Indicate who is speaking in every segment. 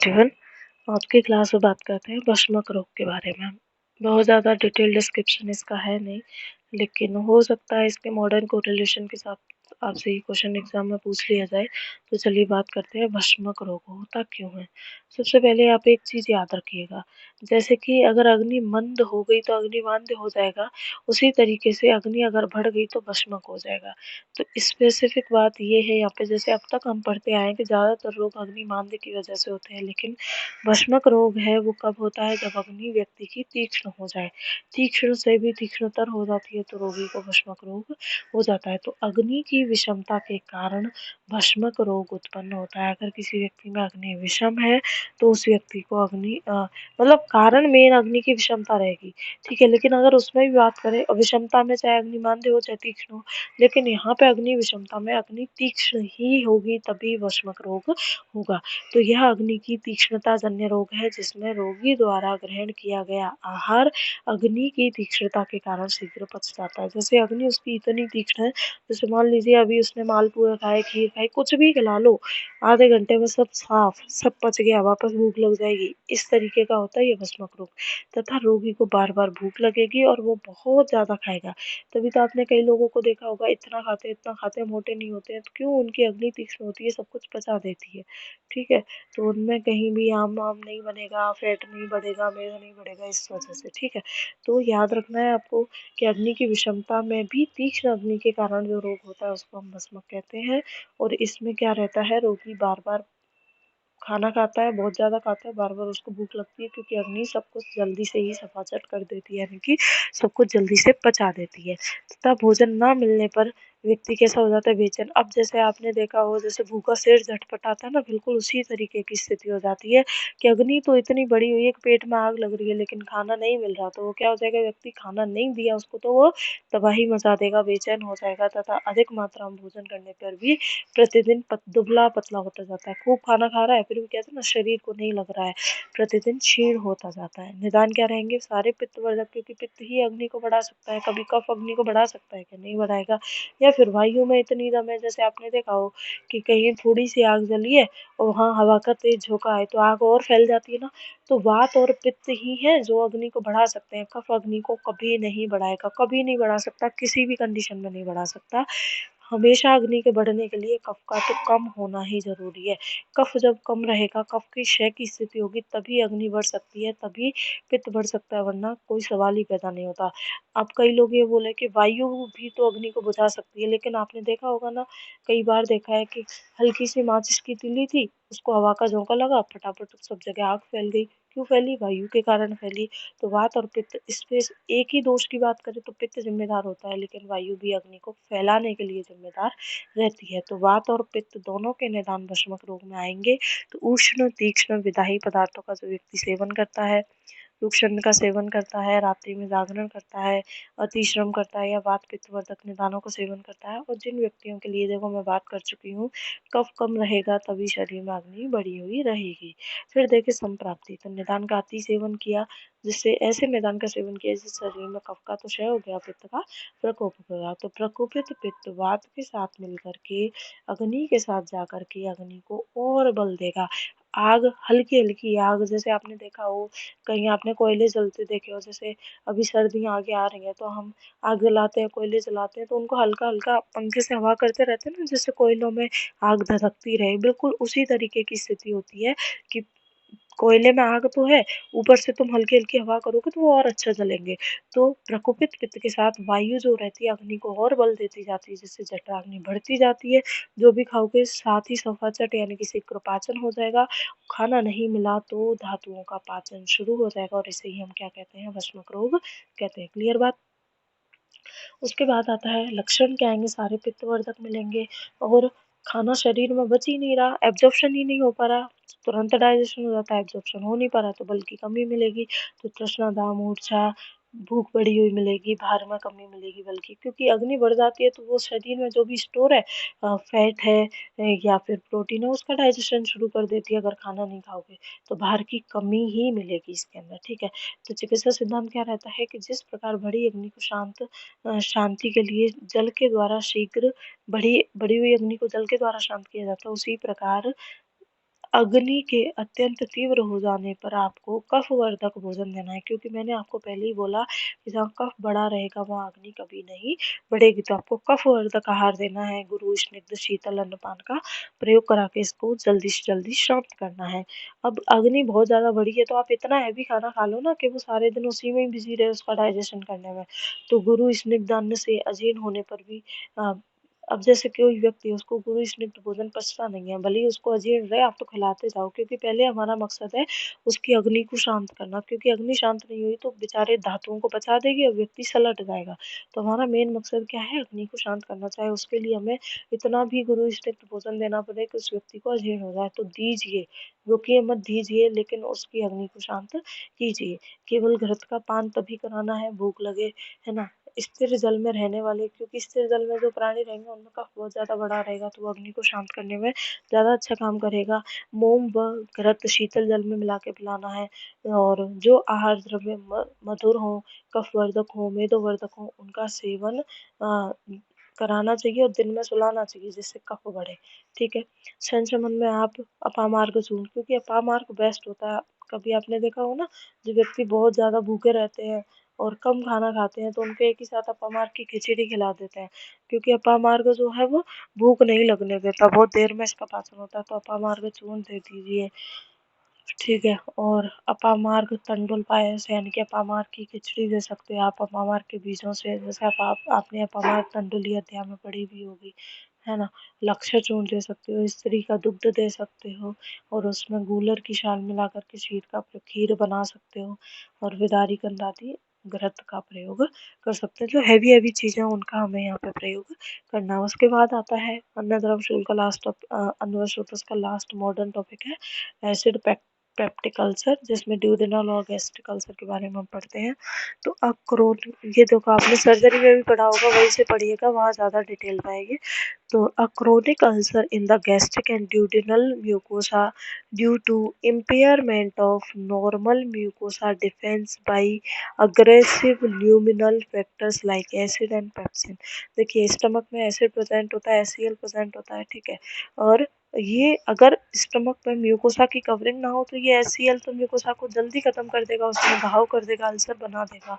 Speaker 1: जीवन आज की क्लास में बात करते हैं वशमक रोग के बारे में। बहुत ज़्यादा डिटेल डिस्क्रिप्शन इसका है नहीं, लेकिन हो सकता है इसके मॉडर्न कोरिलेशन के साथ आपसे ये क्वेश्चन एग्जाम में पूछ लिया जाए। तो चलिए बात करते हैं वशमक रोग होता क्यों है। सबसे पहले आप एक चीज़ याद रखिएगा, जैसे कि अगर अग्नि मंद हो गई तो अग्नि मांद्य हो जाएगा, उसी तरीके से अग्नि अगर बढ़ गई तो वशमक हो जाएगा। तो स्पेसिफिक बात ये है यहाँ पे, जैसे अब तक हम पढ़ते आए हैं कि ज़्यादातर रोग अग्नि मांद्य की वजह से होते हैं, लेकिन वशमक रोग है वो कब होता है, जब अग्नि व्यक्ति की तीक्ष्ण हो जाए। तीक्ष्ण से भी तीक्ष्णतर हो जाती है तो रोगी को वशमक रोग हो जाता है। तो अग्नि की विषमता के कारण वशमक रोग उत्पन्न होता है। अगर किसी व्यक्ति में अग्नि विषम है तो उस व्यक्ति को मतलब कारण मेन अग्नि की विषमता रहेगी, ठीक है। लेकिन अगर उसमें भी बात करें विषमता में, चाहे अग्नि मांद्य हो चाहे तीक्ष्ण हो, लेकिन यहाँ पे अग्नि विषमता में अग्नि तीक्ष्ण ही होगी तभी वशमक रोग होगा। तो यह अग्नि की तीक्ष्णता जन्य रोग है, जिसमें रोगी द्वारा ग्रहण किया गया आहार अग्नि की तीक्ष्णता के कारण शीघ्र पच जाता है। जैसे अग्नि उसकी इतनी तीक्ष्ण है, जैसे मान लीजिए अभी उसने मालपुआ खाए, खीर खाई, कुछ भी खिला लो, आधे घंटे में सब साफ, सब पच गया, वापस भूख लग जाएगी। इस तरीके का होता है ये वशमक रोग। तथा रोगी को बार बार भूख लगेगी और वो बहुत ज्यादा खाएगा। तभी तो आपने कई लोगों को देखा होगा, इतना खाते मोटे नहीं होते हैं। तो क्यों? उनकी अग्नि तीक्ष्ण होती है, सब कुछ पचा देती है, ठीक है। तो उनमें कहीं भी आम वाम नहीं बनेगा, फैट नहीं बढ़ेगा, मेद नहीं बढ़ेगा, इस वजह से, ठीक है। तो याद रखना है आपको कि अग्नि की विषमता में भी तीक्ष्ण अग्नि के कारण जो रोग होता है उसको हम वशमक कहते हैं। और इसमें क्या रहता है, रोगी बार बार खाना खाता है, बहुत ज़्यादा खाता है, बार बार उसको भूख लगती है, क्योंकि अग्नि सब कुछ जल्दी से ही सफाचट कर देती है, यानी कि सब कुछ जल्दी से पचा देती है। तथा भोजन ना मिलने पर व्यक्ति कैसा हो जाता है, बेचैन। अब जैसे आपने देखा हो, जैसे भूखा शेर झटपटाता है ना, बिल्कुल उसी तरीके की स्थिति हो जाती है कि अग्नि तो इतनी बड़ी हुई है कि पेट में आग लग रही है, लेकिन खाना नहीं मिल रहा, तो वो क्या हो जाएगा, व्यक्ति खाना नहीं दिया उसको तो वो तबाही मचा देगा, बेचैन हो जाएगा, तथा अधिक मात्रा में भोजन करने पर भी प्रतिदिन दुबला पतला होता जाता है। खूब खाना खा रहा है फिर भी कहते हैं ना, शरीर को नहीं लग रहा है, प्रतिदिन क्षीण होता जाता है। निदान क्या रहेंगे, सारे पित्तवर्धक, क्योंकि पित्त ही अग्नि को बढ़ा सकता है। कभी कफ अग्नि को बढ़ा सकता है, क्या नहीं बढ़ाएगा। या फिर वायु में इतनी दम है, जैसे आपने देखा हो कि कहीं थोड़ी सी आग जली है और वहाँ हवा का तेज झोंका है तो आग और फैल जाती है ना। तो वात और पित्त ही है जो अग्नि को बढ़ा सकते हैं। कफ अग्नि को कभी नहीं बढ़ाएगा, कभी नहीं बढ़ा सकता, किसी भी कंडीशन में नहीं बढ़ा सकता। हमेशा अग्नि के बढ़ने के लिए कफ का तो कम होना ही जरूरी है। कफ जब कम रहेगा, कफ की क्षय की स्थिति होगी, तभी अग्नि बढ़ सकती है, तभी पित्त बढ़ सकता है, वरना कोई सवाल ही पैदा नहीं होता। अब कई लोग ये बोले कि वायु भी तो अग्नि को बुझा सकती है, लेकिन आपने देखा होगा ना, कई बार देखा है कि हल्की सी माचिस की तीली थी, उसको हवा का झोंका लगा, फटाफट सब जगह आग फैल गई। क्यों फैली? वायु के कारण फैली। तो वात और पित्त, इसमें एक ही दोष की बात करें तो पित्त जिम्मेदार होता है, लेकिन वायु भी अग्नि को फैलाने के लिए जिम्मेदार रहती है। तो वात और पित्त दोनों के निदान वशमक रोग में आएंगे। तो उष्ण तीक्ष्ण विदाही पदार्थों का जो व्यक्ति सेवन करता है, रुक्षण का सेवन करता है, रात्रि में जागरण करता है, अतिश्रम करता है, या वात पित्तवर्धक निदानों का सेवन करता है। और जिन व्यक्तियों के लिए, देखो मैं बात कर चुकी हूँ, कफ कम रहेगा तभी शरीर में अग्नि बढ़ी हुई रहेगी। फिर देखे संप्राप्ति, तो निदान का अति सेवन किया, जिससे ऐसे निदान का सेवन किया जिससे शरीर में कफ का तो क्षय हो गया, पित्त का प्रकोप हो गया। तो प्रकोपित पित्त वात के साथ मिलकर के अग्नि के साथ जाकर के अग्नि को और बल देगा। आग, हल्की हल्की आग, जैसे आपने देखा हो कहीं आपने कोयले जलते देखे हो, जैसे अभी सर्दियाँ आगे आ रही हैं तो हम आग जलाते हैं, कोयले जलाते हैं, तो उनको हल्का हल्का पंखे से हवा करते रहते हैं ना, जिससे कोयलों में आग धधकती रहे। बिल्कुल उसी तरीके की स्थिति होती है कि कोयले में आग तो है, ऊपर से तुम हल्की हल्की हवा करोगे तो वो और अच्छा जलेंगे। तो प्रकोपित पित्त के साथ वायु जो रहती है अग्नि को और बल देती जाती है, जिससे जठराग्नि बढ़ती जाती है। जो भी खाओगे साथ ही सफाचट यानी कि शीघ्र पाचन हो जाएगा। खाना नहीं मिला तो धातुओं का पाचन शुरू हो जाएगा, और इसे ही हम क्या कहते हैं, वशमक रोग कहते हैं। क्लियर बात? उसके बाद आता है लक्षण क्या आएंगे, सारे पित्तवर्धक मिलेंगे और खाना शरीर में बच ही नहीं रहा, एब्जॉर्प्शन ही नहीं हो पा रहा। तुरंत डाइजेशन हो जाता है, एब्जॉर्प्शन हो नहीं पा रहा तो बल की कमी मिलेगी। तो तृष्णा, दाह, मूर्छा, भूख बढ़ी हुई मिलेगी, भार में कमी मिलेगी, बल्कि क्योंकि अग्नि बढ़ जाती है तो वो शरीर में जो भी स्टोर है, फैट है या फिर प्रोटीन है, उसका डाइजेशन शुरू कर देती है। अगर खाना नहीं खाओगे तो भार की कमी ही मिलेगी इसके अंदर, ठीक है। तो चिकित्सा सिद्धांत क्या रहता है कि जिस प्रकार बड़ी अग्नि को शांति के लिए जल के द्वारा शीघ्र बढ़ी बढ़ी हुई अग्नि को जल के द्वारा शांत किया जाता है, उसी प्रकार अग्नि के अत्यंत तीव्र हो जाने पर आपको कफवर्धक भोजन देना है, क्योंकि मैंने आपको पहले ही बोला कि जहाँ कफ बढ़ा रहेगा वहाँ अग्नि कभी नहीं बढ़ेगी। तो आपको कफवर्धक आहार देना है। गुरु स्निग्ध शीतल अन्नपान का प्रयोग करा के इसको जल्दी से जल्दी शांत करना है। अब अग्नि बहुत ज़्यादा बढ़ी है तो आप इतना हैवी खाना खा लो ना कि वो सारे दिन उसी में ही बिजी रहे उसका डाइजेशन करने में। तो गुरु स्निग्ध अन्न से अजीर्ण होने पर भी अ, अब जैसे कोई व्यक्ति है उसको गुरु स्निग्ध भोजन पचता नहीं है, भले ही उसको अजीर्ण रहे आप तो खिलाते जाओ, क्योंकि पहले हमारा मकसद है उसकी अग्नि को शांत करना, क्योंकि अग्नि शांत नहीं हुई तो बेचारे धातुओं को पचा देगी और व्यक्ति सलट जाएगा। तो हमारा मेन मकसद क्या है, अग्नि को शांत करना। चाहे उसके लिए हमें इतना भी गुरु स्निग्ध भोजन देना पड़े कि उस व्यक्ति को अजीर्ण हो जाए तो दीजिए, रोकिए मत, दीजिए, लेकिन उसकी अग्नि को शांत कीजिए। केवल घृत का पान तभी कराना है भूख लगे, है ना। स्थिर जल में रहने वाले, क्योंकि स्थिर जल में जो प्राणी रहेंगे उनका कफ बहुत ज़्यादा बढ़ा रहेगा तो वो अग्नि को शांत करने में ज़्यादा अच्छा काम करेगा। मोम व घृत शीतल जल में मिला के पिलाना है। और जो आहार द्रव्य मधुर हो, कफवर्धक हो, मेदोवर्धक हो, उनका सेवन कराना चाहिए और दिन में सुलाना चाहिए जिससे कफ बढ़े। ठीक है। संक्रमण में आप अपामार्ग चूर्ण, क्योंकि अपामार्ग बेस्ट होता है। कभी आपने देखा हो ना, जो व्यक्ति बहुत ज़्यादा भूखे रहते हैं और कम खाना खाते हैं तो उनको एक ही साथ अपामार्ग की खिचड़ी खिला देते हैं, क्योंकि अपामार्ग जो है वो भूख नहीं लगने देता, बहुत देर में इसका पाचन होता है। तो अपामार्ग चूर्ण दे दीजिए। ठीक है। और अपामार्ग तंडुल पायस यानी कि अपामार्ग की खिचड़ी दे सकते हैं आप अपामार्ग के बीजों से, जैसे आपने अपामार्ग तंडुली अध्याय में पढ़ी भी होगी, है ना। लक्षय चूर्ण दे सकते हो, स्त्री का दुग्ध दे सकते हो और उसमें गूलर की छाल मिलाकर के खीर बना सकते हो। और विदारी कंदादी घृत का प्रयोग कर सकते हैं। जो हैवी हैवी चीज़ें उनका हमें यहाँ पे प्रयोग करना है। उसके बाद आता है अन्न द्रव शूल का का लास्ट मॉडर्न टॉपिक है एसिड पेप्टिक अल्सर, जिसमें ड्यूडेनल और गैस्ट्रिक अल्सर के बारे में हम पढ़ते हैं। तो अक्रोन, ये देखो आपने सर्जरी में भी पढ़ा होगा, वहीं से पढ़िएगा, वहाँ ज़्यादा डिटेल पाएंगे। तो a chronic ulcer in the gastric and duodenal mucosa due to impairment of normal mucosa defense by aggressive luminal factors like acid and pepsin। देखिए स्टमक में एसिड प्रेजेंट होता है, एसीएल प्रेजेंट होता है, ठीक है। और ये अगर स्टमक में म्यूकोसा की कवरिंग ना हो तो ये एसीएल तो म्यूकोसा को जल्दी खत्म कर देगा, उसमें घाव कर देगा, अल्सर बना देगा।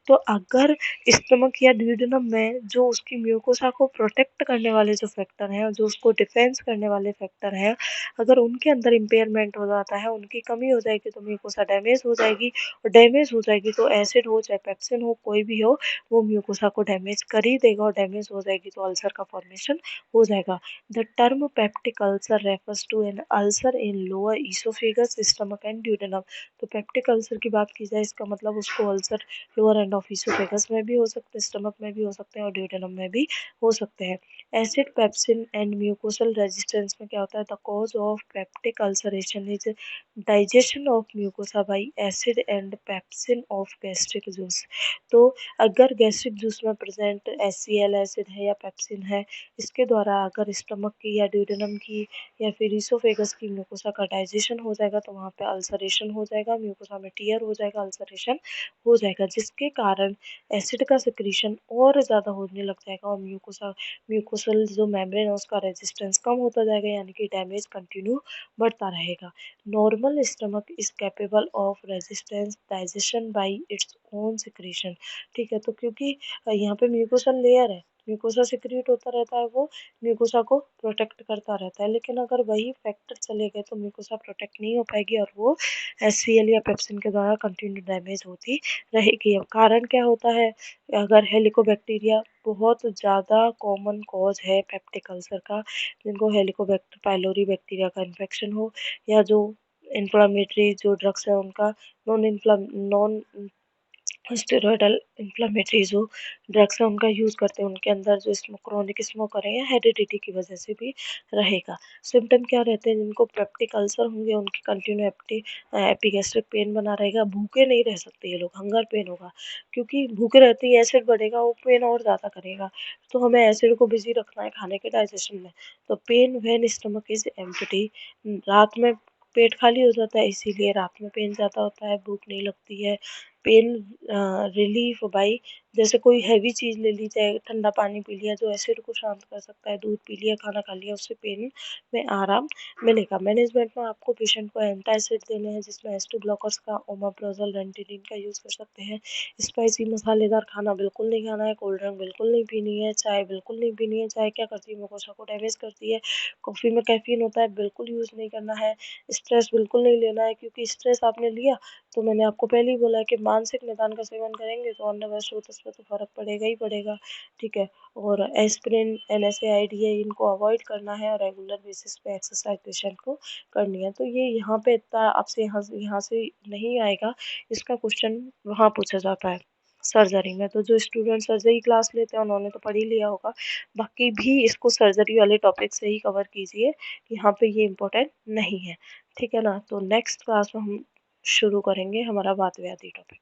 Speaker 1: तो अगर स्टमक या ड्यूडेनम में जो उसकी म्यूकोसा को प्रोटेक्ट करने वाले जो फैक्टर हैं, जो उसको डिफेंस करने वाले फैक्टर हैं, अगर उनके अंदर इम्पेयरमेंट हो जाता है, उनकी कमी हो जाएगी तो म्यूकोसा डैमेज हो जाएगी, और डैमेज हो जाएगी तो एसिड हो चाहे पेप्सिन हो कोई भी हो वो म्यूकोसा को डैमेज कर ही देगा, और डैमेज हो जाएगी तो अल्सर का फॉर्मेशन हो जाएगा। The term peptic ulcer refers to an ulcer in lower oesophagus stomach and duodenum. तो पेप्टिक अल्सर की बात की जाए इसका मतलब उसको ulcer lower end of oesophagus में भी हो सकते हैं, स्टमक में भी हो सकते हैं और ड्यूडेनम में भी हो सकते हैं। Acid pepsin and mucosal resistance में क्या होता है, the cause of peptic ulceration is digestion of mucosa bye acid and pepsin of gastric juice. तो अगर गैस्ट्रिक जूस में प्रेजेंट एससीएल एसिड है या पेप्सिन है, इसके द्वारा अगर स्टमक की या ड्यूडेनम की या फिर ईसोफेगस की म्यूकोसा का डाइजेशन हो जाएगा तो वहाँ पे अल्सरेशन हो जाएगा, म्यूकोसा में टीयर हो जाएगा, अल्सरेशन हो जाएगा, जिसके कारण एसिड का सिक्रीशन और ज़्यादा होने लग जाएगा और म्यूकोसल जो मेम्ब्रेन है उसका रेजिस्टेंस कम होता जाएगा, यानी कि डैमेज कंटिन्यू बढ़ता रहेगा। Normal stomach is capable of resistance digestion bye its own secretion. ठीक है। तो क्योंकि यहाँ पे म्यूकोसल लेयर है, म्यूकोसा सिक्रीट होता रहता है, वो म्यूकोसा को प्रोटेक्ट करता रहता है, लेकिन अगर वही फैक्टर चले गए तो म्यूकोसा प्रोटेक्ट नहीं हो पाएगी और वो एचसीएल या पेप्सिन के द्वारा कंटिन्यू डैमेज होती रहेगी। अब कारण क्या होता है, अगर हेलिकोबैक्टीरिया बहुत ज़्यादा कॉमन कॉज है पेप्टिक अल्सर का, जिनको हेलिकोबैक्टर पाइलोरी बैक्टीरिया का इन्फेक्शन हो, या जो इन्फ्लामेटरी जो ड्रग्स है उनका नॉन स्टेरॉयडल इन्फ्लामेटरी जो ड्रग्स है उनका यूज़ करते हैं, उनके अंदर जो क्रोनिक स्मोकर है या हेरिडिटी की वजह से भी रहेगा। सिम्टम क्या रहते हैं, जिनको पेप्टिक अल्सर होंगे उनकी कंटिन्यू एपिगैस्ट्रिक पेन बना रहेगा, भूखे नहीं रह सकते ये लोग, हंगर पेन होगा, क्योंकि भूखे रहते ही एसिड बढ़ेगा, वो पेन और ज़्यादा करेगा। तो हमें एसिड को बिजी रखना है खाने के डाइजेशन में। तो pain when stomach is empty, रात में पेट खाली हो जाता है इसीलिए रात में पेन ज़्यादा होता है, भूख नहीं लगती है। पेन रिलीफ बाई जैसे कोई हैवी चीज़ ले ली जाए, ठंडा पानी पी लिया जो एसिड को शांत कर सकता है, दूध पी लिया, खाना खा लिया, उससे पेन में आराम मिलेगा। मैनेजमेंट में आपको पेशेंट को एंटासिड देने हैं जिसमें एस2 ब्लॉकर्स का ओमेप्राजोल, रेंटिनिन का यूज़ कर सकते हैं। स्पाइसी मसालेदार खाना बिल्कुल नहीं खाना है, कोल्ड ड्रिंक बिल्कुल नहीं पीनी है, चाय बिल्कुल नहीं पीनी है। चाय क्या करती है, मुकोसा को डैमेज करती है। कॉफ़ी में कैफ़ीन होता है, बिल्कुल यूज़ नहीं करना है। स्ट्रेस बिल्कुल नहीं लेना है क्योंकि स्ट्रेस आपने लिया तो मैंने आपको पहले ही बोला है कि मानसिक निदान का सेवन करेंगे तो अंडरवेस्टोसिस पे तो फ़र्क पड़ेगा ही पड़ेगा, ठीक है? और एस्पिरिन, एनएसएआइडी है, इनको अवॉइड करना है और रेगुलर बेसिस पे एक्सरसाइज पेशेंट को करनी है। तो ये यहाँ पे इतना आपसे यहाँ से नहीं आएगा, इसका क्वेश्चन वहाँ पूछा जाता है सर्जरी में। तो जो स्टूडेंट सर्जरी क्लास लेते हैं उन्होंने तो पढ़ ही लिया होगा, बाकी भी इसको सर्जरी वाले टॉपिक से ही कवर कीजिए, यहाँ पे ये इम्पोर्टेंट नहीं है, ठीक है ना? तो नेक्स्ट क्लास में हम शुरू करेंगे हमारा वात व्याधि टॉपिक।